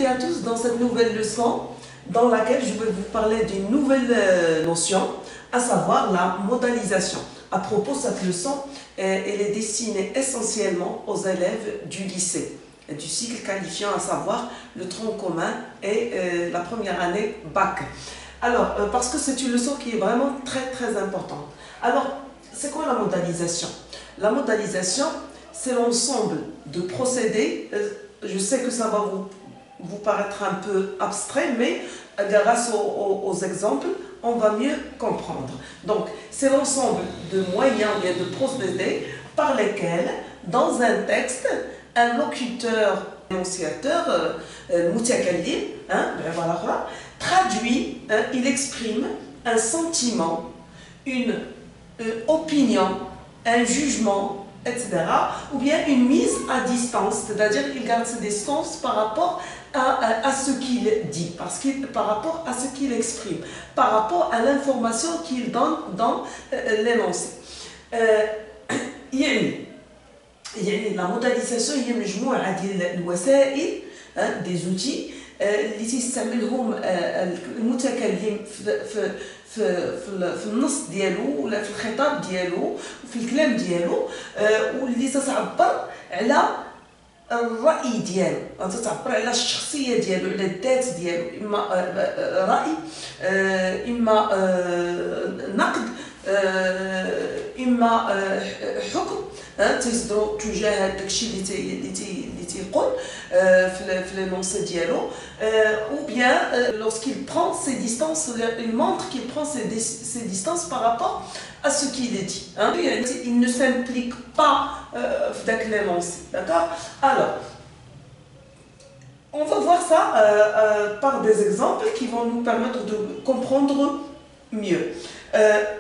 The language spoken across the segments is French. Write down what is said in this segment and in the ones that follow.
et à tous dans cette nouvelle leçon dans laquelle je vais vous parler d'une nouvelle notion, à savoir la modalisation. À propos, cette leçon, elle est destinée essentiellement aux élèves du lycée, du cycle qualifiant, à savoir le tronc commun et la première année bac. Alors, parce que c'est une leçon qui est vraiment très importante. Alors, c'est quoi la modalisation? La modalisation, c'est l'ensemble de procédés. Je sais que ça va vous paraître un peu abstrait, mais grâce aux exemples, on va mieux comprendre. Donc, c'est l'ensemble de moyens et de procédés par lesquels, dans un texte, un locuteur, énonciateur, mutakallim, voilà, traduit, il exprime un sentiment, une opinion, un jugement, etc. Ou bien une mise à distance, c'est-à-dire qu'il garde ses distances par rapport à ce qu'il dit, par rapport à ce qu'il exprime, par rapport à l'information qu'il donne dans l'énoncé. La modalisation هي مجموعة ديال الوسائل des outils اللي تيستعملهم المتكلم في النص ديالو ولا في الخطاب ديالو وفي الكلام ديالو واللي تتعبر على الرأي ديالو، تتعبر على الشخصية ديالو، على الذات ديالو، إما رأي، إما نقد، إما حكم تصدروا تجاه داكشي اللي تيقول في l'énoncé ديالو، ou bien lorsqu'il prend ses distances, il montre qu'il prend ses distances par rapport à ce qu'il dit. Il ne s'implique pas dans l'énoncé. D'accord? Alors, on va voir ça par des exemples qui vont nous permettre de comprendre mieux.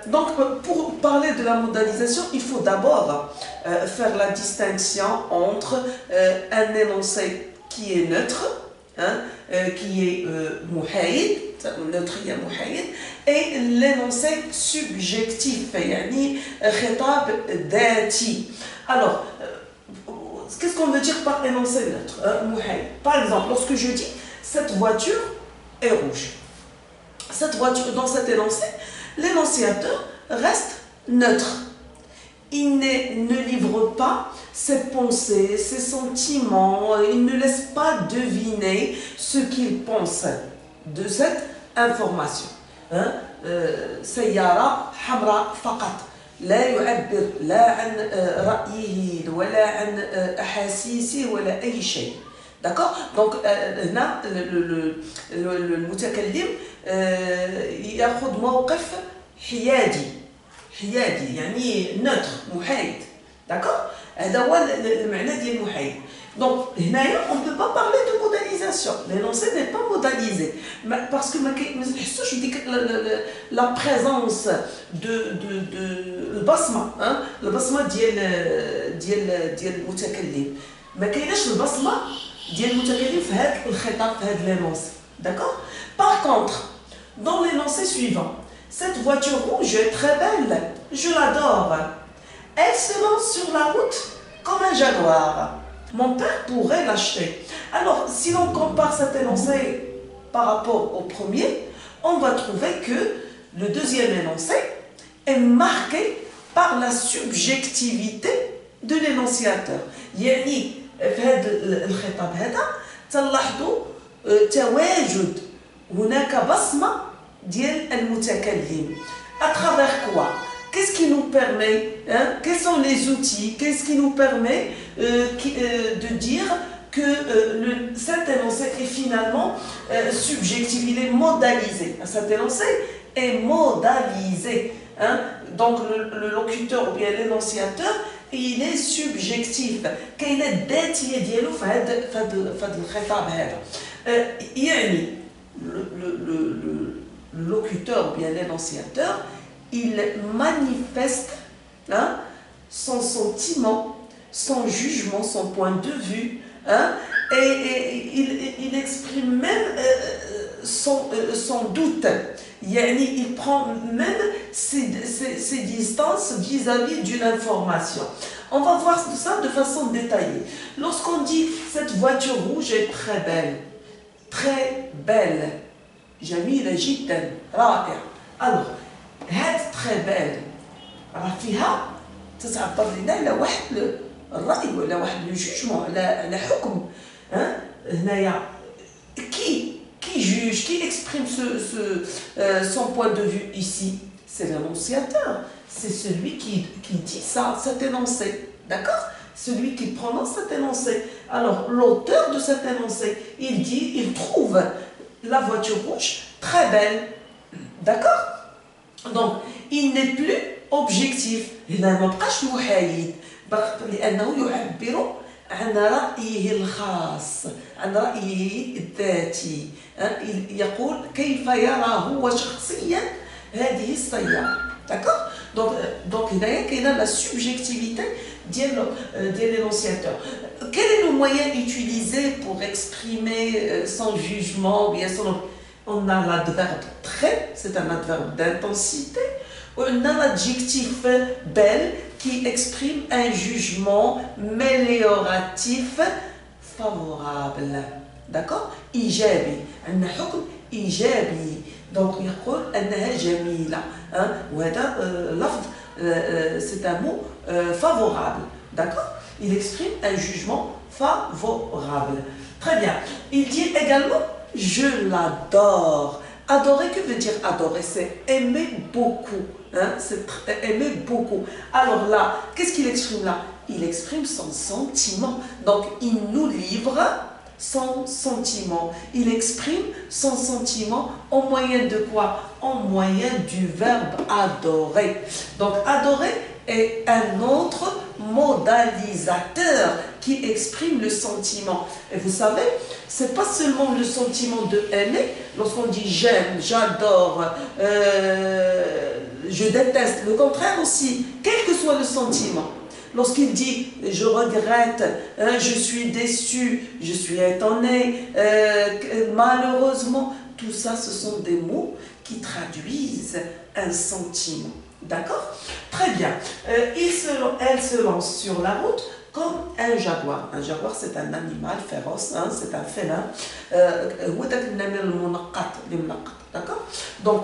Donc, pour parler de la modalisation, il faut d'abord faire la distinction entre un énoncé qui est neutre, qui est muhaïd, neutre et l'énoncé subjectif, yani khitab dhati. Alors, qu'est-ce qu'on veut dire par énoncé neutre, muhaïd? Par exemple, lorsque je dis cette voiture est rouge, cette voiture, dans cet énoncé, l'énonciateur reste neutre. Il ne livre pas ses pensées, ses sentiments, il ne laisse pas deviner ce qu'il pense de cette information. سيارة حمراء فقط لا يعبر لا عن رأيه ولا عن أحاسيسه ولا أي شيء. D'accord? Donc, هنا المتكلم يأخذ موقف حيادي يعني neutre محايد. D'accord? هذا هو المعنى ديال محايد. Donc, هنايا on ne peut pas parler de modalisation. L'énoncé n'est pas modalisé parce que ما نحسوش بديك la présence de البصمة، البصمة ديال المتكلم. ما كايناش البصمة ديال المتكلم في هذا الخطاب، في هذا l'énoncé. D'accord? Par contre, dans l'énoncé suivant, cette voiture rouge est très belle, je l'adore. Elle se lance sur la route comme un jaguar. Mon père pourrait l'acheter. Alors, si l'on compare cet énoncé par rapport au premier, on va trouver que le deuxième énoncé est marqué par la subjectivité de l'énonciateur. يعني في هذا الخطاب هذا تلاحظوا تواجد هناك بصمة ديال المتكلم. À travers quoi? Qu'est-ce qui nous permet, quels sont les outils, qu'est-ce qui nous permet de dire que cet énoncé est finalement subjectif, il est modalisé. Cet énoncé est modalisé. Donc le locuteur ou bien l'énonciateur, il est subjectif. كاين الذاتية ديالو في هذا الخطاب هذا. يعني le locuteur ou bien l'énonciateur, il manifeste son sentiment, son jugement, son point de vue, et il exprime même son doute. Il prend même ses distances vis-à-vis d'une information. On va voir tout ça de façon détaillée. Lorsqu'on dit cette voiture rouge est très belle, très belle. جميلة جدا رائع. alors هاد très belle راه فيها تتعبر لنا على واحد الرأي ولا واحد لو جوجمون على حكم. هنايا qui juge, qui exprime son point de vue ici? C'est l'annonciateur, c'est celui qui dit ça, cet énoncé, d'accord? Celui qui prononce cet énoncé. Alors, l'auteur de cet énoncé, il trouve la voiture rouge très belle, d'accord? Donc, il n'est plus objectif. هنا ما بقاش محايد لأنه يعبر عن رأيه الخاص، عن رأيه الذاتي. يقول كيف يرى هو شخصيا هذه السيارة. D'accord? Donc هنايا كاينه la subjectivité ديال l'énonciateur. Quel est le moyen utilisé pour exprimer son jugement, bien son... On a l'adverbe très, c'est un adverbe d'intensité. On a l'adjectif belle qui exprime un jugement mélioratif favorable. D'accord? إيجابي. عندنا حكم إيجابي. Donc يقول أنها جميلة. وهذا لفظ c'est un mot favorable. D'accord? Il exprime un jugement favorable. Très bien. Il dit également je l'adore. Adorer, que veut dire adorer? C'est aimer beaucoup. C'est aimer beaucoup. Alors là, qu'est-ce qu'il exprime là? Il exprime son sentiment. Donc, il nous livre son sentiment. Il exprime son sentiment au moyen de quoi? Au moyen du verbe adorer. Donc, adorer est un autre modalisateur qui exprime le sentiment. Et vous savez, c'est pas seulement le sentiment de aimer. Lorsqu'on dit j'aime, j'adore, je déteste, le contraire aussi, quel que soit le sentiment. Lorsqu'il dit je regrette, je suis déçu, je suis étonné, malheureusement, tout ça, ce sont des mots qui traduisent un sentiment. D'accord? Très bien. Elle se lance sur la route comme un jaguar. Un jaguar, c'est un animal féroce, c'est un félin. D'accord? Donc,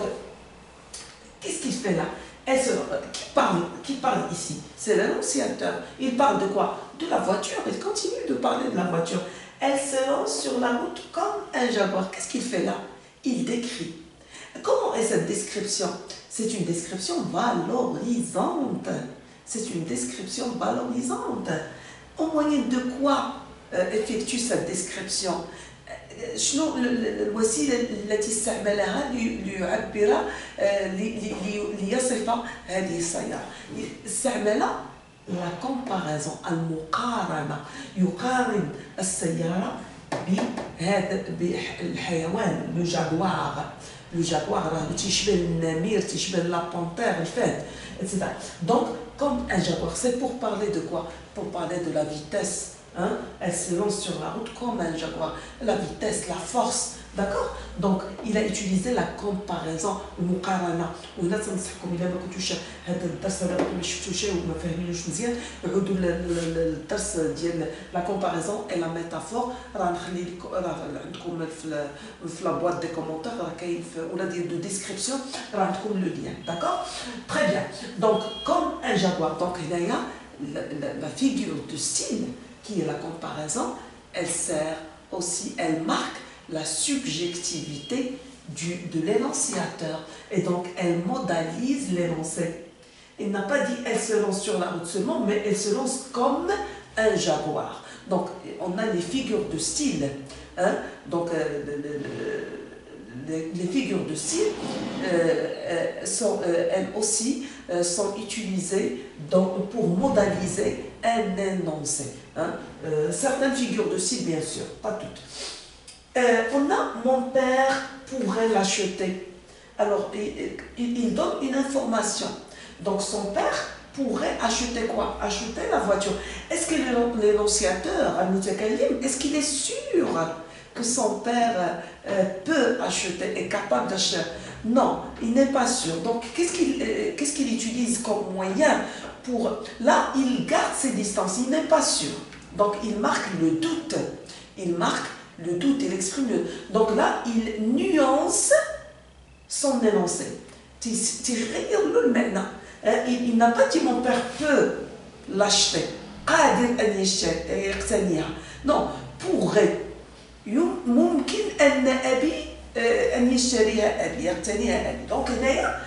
qu'est-ce qu'il fait là? Qui parle ici? C'est l'annonciateur. Il parle de quoi? De la voiture. Il continue de parler de la voiture. Elle se lance sur la route comme un jaguar. Qu'est-ce qu'il fait là? Il décrit. Comment est cette description? C'est une description valorisante. C'est une description valorisante. Au moyen de quoi effectue cette description? شنو الوسيله التي استعملها ليعبر ليصف هذه السياره؟ استعمل la comparaison المقارنه. يقارن السياره بهذا بالحيوان لو جاغوار. Le jaguar, تشبه النمير, تشبه la panthère, الفهد, etc. Donc, comme un jaguar, c'est pour parler de quoi? Pour parler de la vitesse. Elle se lance sur la route comme un jaguar. La vitesse, la force. D'accord? Donc, il a utilisé la comparaison, المقارنة. وهنا تنصحكم إلا ما كنتوش هذا الدرس هذا ما شفتوش وما فاهمينوش مزيان عودوا للدرس ديال لا كومباريزون اي لا ميتافور. راه نخلي لكم عندكم في لا بواط دي كومونتير راه كاين ولا ديال دو ديسكريبسيون راه عندكم لو لين. D'accord? Très bien. Donc, comme un jaguar. Donc, هنايا la figure de style qui est la comparaison, elle sert aussi, elle marque la subjectivité de l'énonciateur. Et donc, elle modalise l'énoncé. Il n'a pas dit elle se lance sur la route seulement, mais elle se lance comme un jaguar. Donc, on a les figures de style. Donc, les figures de style sont, elles aussi, sont utilisées pour modaliser un énoncé. Certaines figures de style, bien sûr, pas toutes. On a mon père pourrait l'acheter. Alors, il donne une information. Donc, son père pourrait acheter quoi? Acheter la voiture. Est-ce que l'énonciateur, est-ce qu'il est sûr que son père peut acheter, est capable d'acheter? Non, il n'est pas sûr. Donc, qu'est-ce qu'il utilise comme moyen pour... Là, il garde ses distances, il n'est pas sûr. Donc, il marque le doute. Il marque le doute, il exprime donc là, il nuance son énoncé. Il n'a pas dit mon père peut l'acheter. Non, pourrait. ممكن أن أبي أن يشتريها أبي يقتنيها أبي. Donc هنايا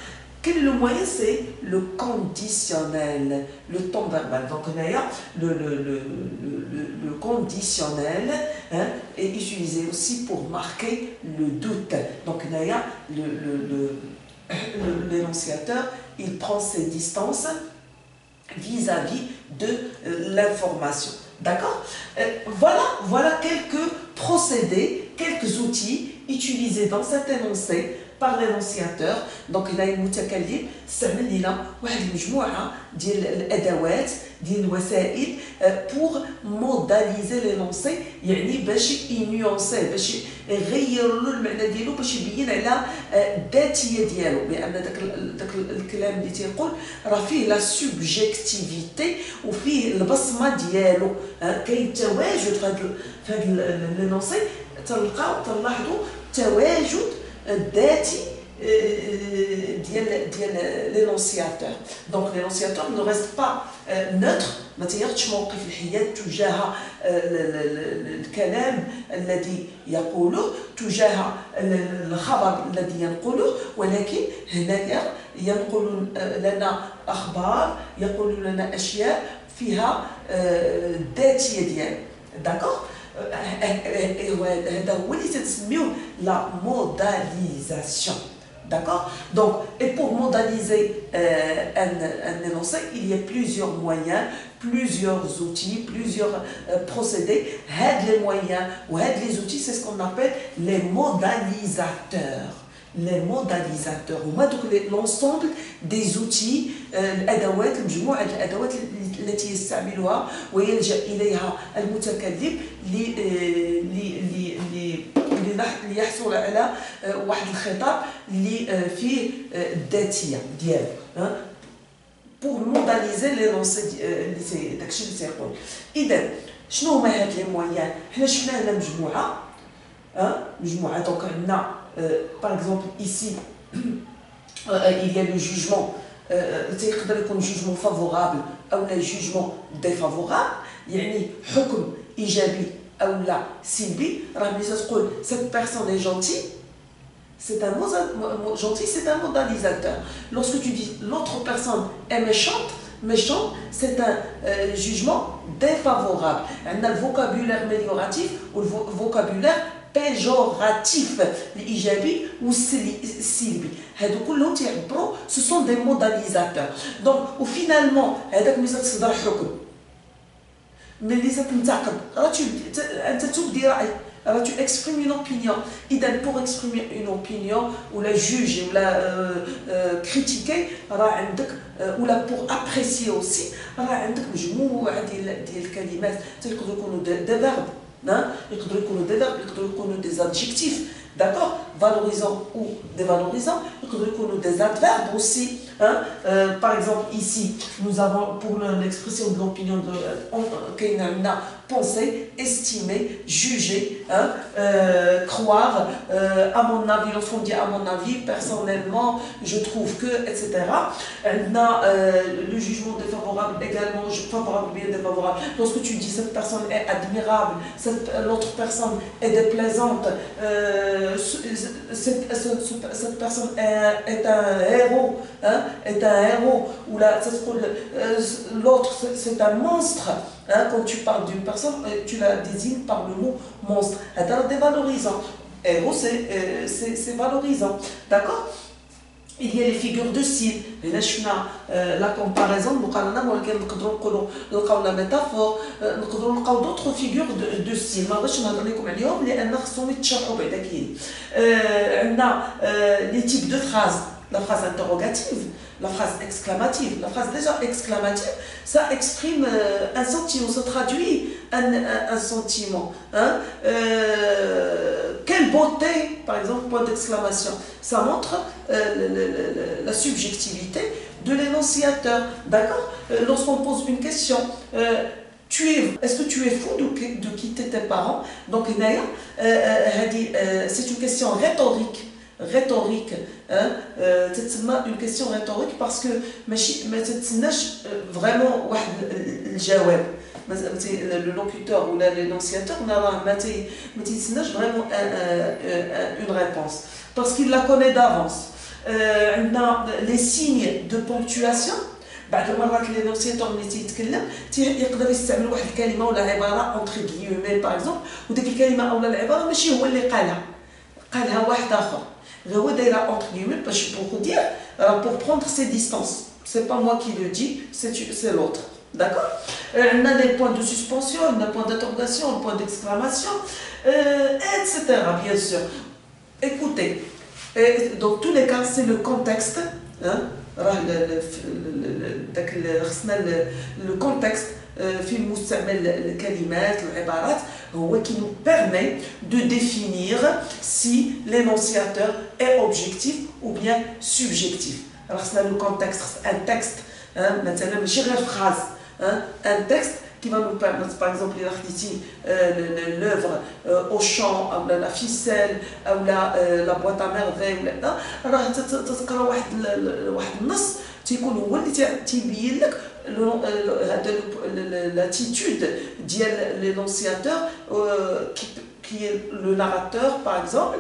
quel est le moyen? C'est le conditionnel, le temps verbal. Donc le conditionnel est utilisé aussi pour marquer le doute. Donc l'énonciateur, il prend ses distances vis-à-vis de l'information. D'accord? Voilà quelques procédés, quelques outils utilisés dans cet énoncé par l'énonciateur. Donc هنا المتكلم استعمل لنا واحد المجموعه ديال الادوات ديال الوسائل pour modaliser l'énoncé، يعني باش ينيونسيه، باش يغير له المعنى ديالو، باش يبين على الذاتيه ديالو، لان داك الكلام اللي تيقول راه فيه لا سوبجيكتيفيتي وفيه البصمه ديالو. كاين تواجد في هذا l'énoncé، تلاحظوا تواجد الذاتي ديال l'énonciateur. Donc l'énonciateur ne reste pas neutre، ما تياخذش موقف الحياد تجاه الكلام الذي يقوله، تجاه الخبر الذي ينقله، ولكن هنايا ينقل لنا اخبار، يقول لنا اشياء فيها الذاتيه ديالو. داكوغ؟ هذا هو اللي تسميوه la modalisation. D'accord? Donc, et pour modaliser un énoncé, il y a plusieurs moyens, plusieurs outils, plusieurs procédés. Les moyens ou les outils, c'est ce qu'on appelle les modalisateurs. Les modalisateurs هما دوك l'ensemble des outils الادوات، مجموعه الادوات التي يستعملها ويلجا اليها المتكلم ليحصل على واحد الخطاب اللي فيه الذاتيه ديالو. pour modaliser l'énoncé اللي داكشي اللي تيقول. اذا شنو هما هاد لي مويان؟ حنا شفنا هنا مجموعه دونك عندنا par exemple ici il y a le jugement، تيقدر يكون jugement favorable او لا jugement défavorable، يعني حكم ايجابي او لا سلبي. راه ملي تقول cette personne est gentille، c'est un gentil، c'est un modalisateur. Lorsque tu dis l'autre personne est méchant, c'est un jugement défavorable. On a le vocabulaire amélioratif ou le vocabulaire péjoratif، الإيجابي والسلبي. هادو كلهم تيعبروا، ce sont des modalisateurs. Donc وفينالمون هذاك ملي تصدر حكم، ملي تنتقد، راه انت تبدي رأي، راه tu exprimes une opinion. إذا pour exprimer une opinion ولا juger ولا critiquer راه عندك، ولا pour apprécier aussi راه عندك مجموعة ديال الكلمات، تيقدروا يكونوا des verbes، يقدروا يكونوا des verbes، يقدروا يكونوا des adjectifs، d'accord, valorisants ou dévalorisants، يقدروا يكونوا des adverbes aussi. Par exemple ici nous avons pour l'expression de l'opinion de penser, estimer, juger, croire, à mon avis, lorsqu'on dit à mon avis, personnellement, je trouve que, etc. Le jugement défavorable également, favorable ou bien défavorable. Lorsque tu dis cette personne est admirable, l'autre personne est déplaisante, cette personne est un héros, ou l'autre c'est un monstre. Quand tu parles d'une personne, tu la désignes par le mot monstre. C'est dévalorisant. Héros, c'est valorisant. D'accord? Il y a les figures de style. La comparaison, la métaphore, d'autres figures de style. Les types de phrases. La phrase interrogative, la phrase exclamative. La phrase déjà exclamative, ça exprime un sentiment, ça traduit un sentiment. Quelle beauté, par exemple, point d'exclamation. Ça montre la subjectivité de l'énonciateur. D'accord? Lorsqu'on pose une question, est-ce que tu es fou de quitter tes parents? Donc, c'est une question rhétorique. Rhétorique, hein? Une question rhétorique parce que ما تتسناش vraiment واحد الجواب. Le locuteur ou l'énonciateur ما تتسناش vraiment une réponse parce qu'il la connaît d'avance. Les signes de ponctuation. بعض المرات l'énonciateur ملي تيتكلم يقدر يستعمل واحد الكلمه ولا عباره اونتر غيومي باغ اكزومبل وديك الكلمه اولا العباره ماشي هو اللي قالها واحد اخر غير هو دايرها اونتر غيومي باش pour dire pour prendre ses distances. C'est pas moi qui le dis, c'est l'autre. D'accord? On a des points de suspension, des points d'interrogation, des points d'exclamation, etc. Bien sûr. Écoutez, dans tous les cas, c'est le contexte. Hein? Le contexte في المستعمل الكلمات العبارات هو qui nous permet de définir si l'énonciateur est objectif ou bien subjectif. Alors c'est le contexte, un texte, مثلا ماشي غير phrase, un texte qui va nous permettre, par exemple, l'œuvre au chant, ou la ficelle, ou la boîte à merveille, alors تقرا واحد النص تيكون هو اللي تيبين لك l'attitude de l'énonciateur qui est le narrateur par exemple,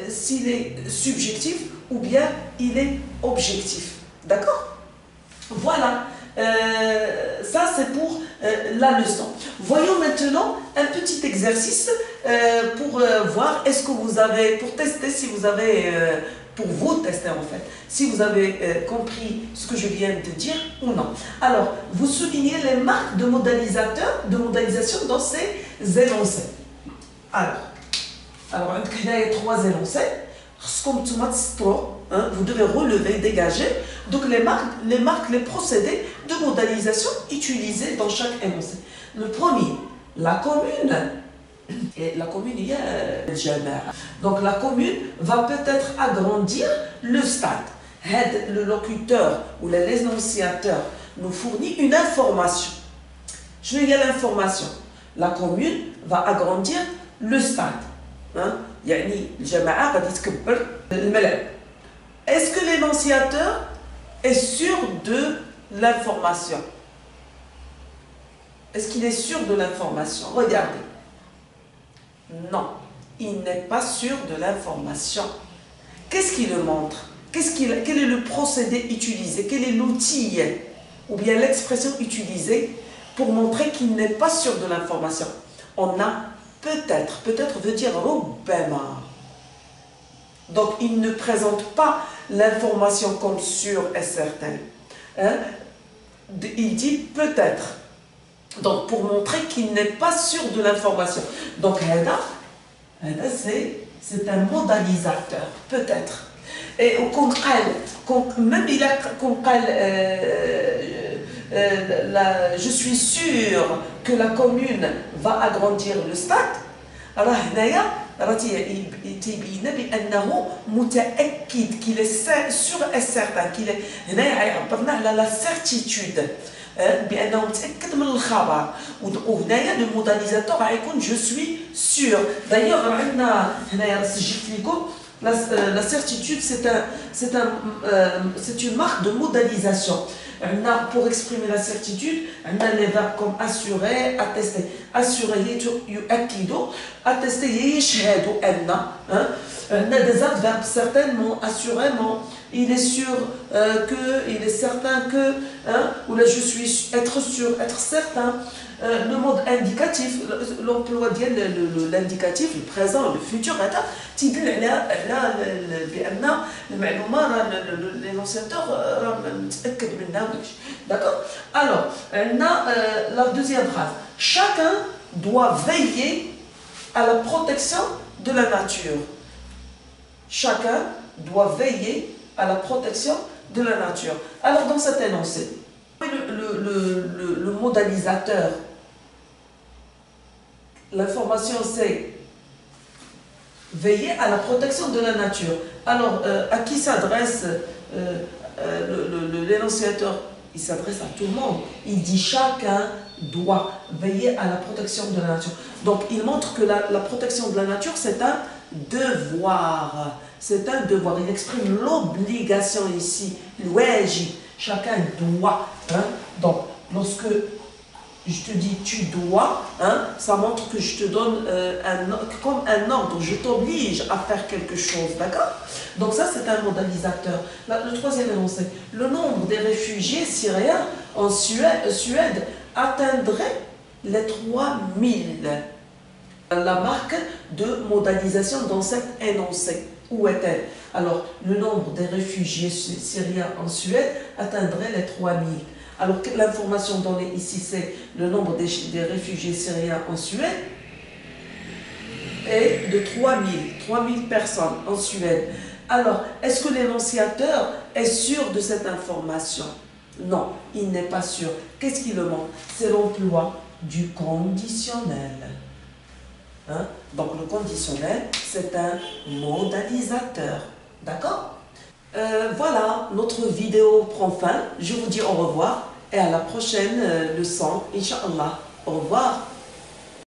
s'il est subjectif ou bien il est objectif. D'accord? Voilà. Ça c'est pour la leçon. Voyons maintenant un petit exercice pour voir est-ce que vous avez, pour tester si vous avez, pour vous tester en fait, si vous avez compris ce que je viens de dire ou non. Alors, vous soulignez les marques de modalisation dans ces énoncés. Alors il y a 3 énoncés. Vous devez relever, dégager donc les marques, les procédés de modalisation utilisés dans chaque énoncé. Le premier, la commune. Et la commune, il y a le jama'a. Donc la commune va peut-être agrandir le stade. Le locuteur ou l'énonciateur nous fournit une information. Je vais lire l'information. La commune va agrandir le stade. يعني الجماعة غادي تكبر الملعب. Est-ce que l'énonciateur est sûr de l'information? Est-ce qu'il est sûr de l'information? Regardez. Non, il n'est pas sûr de l'information. Qu'est-ce qui le montre? Quel est le procédé utilisé? Quel est l'outil ou bien l'expression utilisée pour montrer qu'il n'est pas sûr de l'information? On a peut-être veut dire ربما. Donc il ne présente pas l'information comme sûre et certaine. Il dit peut-être. Donc pour montrer qu'il n'est pas sûr de l'information. Donc c'est un modalisateur, peut-être. Et même il a je suis sûr que la commune va agrandir le stade. Alors يبين بأنه متأكد qu'il est sûr et certain qu'il est هنا يعبرنا على la certitude بأنه متأكد من الخبر وهنايا le modalisateur غيكون je suis sûr. D'ailleurs عندنا هنايا سجلت لكم la certitude c'est une marque de modalisation. Pour exprimer la certitude, on a les verbes comme assurer, attester. Assurer, attester, on a des adverbes certainement, assurément. Il est sûr que, il est certain que, ou là je suis être sûr, être certain. Le mode indicatif, l'emploi de l'indicatif, le présent, le futur, l'énonciateur d'accord. Alors, on a la deuxième phrase. Chacun doit veiller à la protection de la nature. Chacun doit veiller à la protection de la nature. Alors, dans cet énoncé, le modalisateur, l'information c'est veiller à la protection de la nature. Alors, à qui s'adresse l'énonciateur? Il s'adresse à tout le monde. Il dit chacun doit veiller à la protection de la nature. Donc, il montre que la protection de la nature, c'est un devoir. C'est un devoir. Il exprime l'obligation ici. L'ouaji. Chacun doit. Hein? Donc, lorsque je te dis tu dois, hein, ça montre que je te donne comme un ordre, je t'oblige à faire quelque chose, d'accord? Donc ça c'est un modalisateur. Là, le troisième énoncé, le nombre des réfugiés syriens en Suède atteindrait les 3000. La marque de modalisation dans cet énoncé, où est-elle? Alors, le nombre des réfugiés syriens en Suède atteindrait les 3000. Alors, l'information donnée ici, c'est le nombre des réfugiés syriens en Suède est de 3000 personnes en Suède. Alors, est-ce que l'énonciateur est sûr de cette information? Non, il n'est pas sûr. Qu'est-ce qui le montre? C'est l'emploi du conditionnel. Hein? Donc, le conditionnel, c'est un modalisateur. D'accord? Voilà, notre vidéo prend fin. Je vous dis au revoir et à la prochaine leçon, Inch'Allah. Au revoir.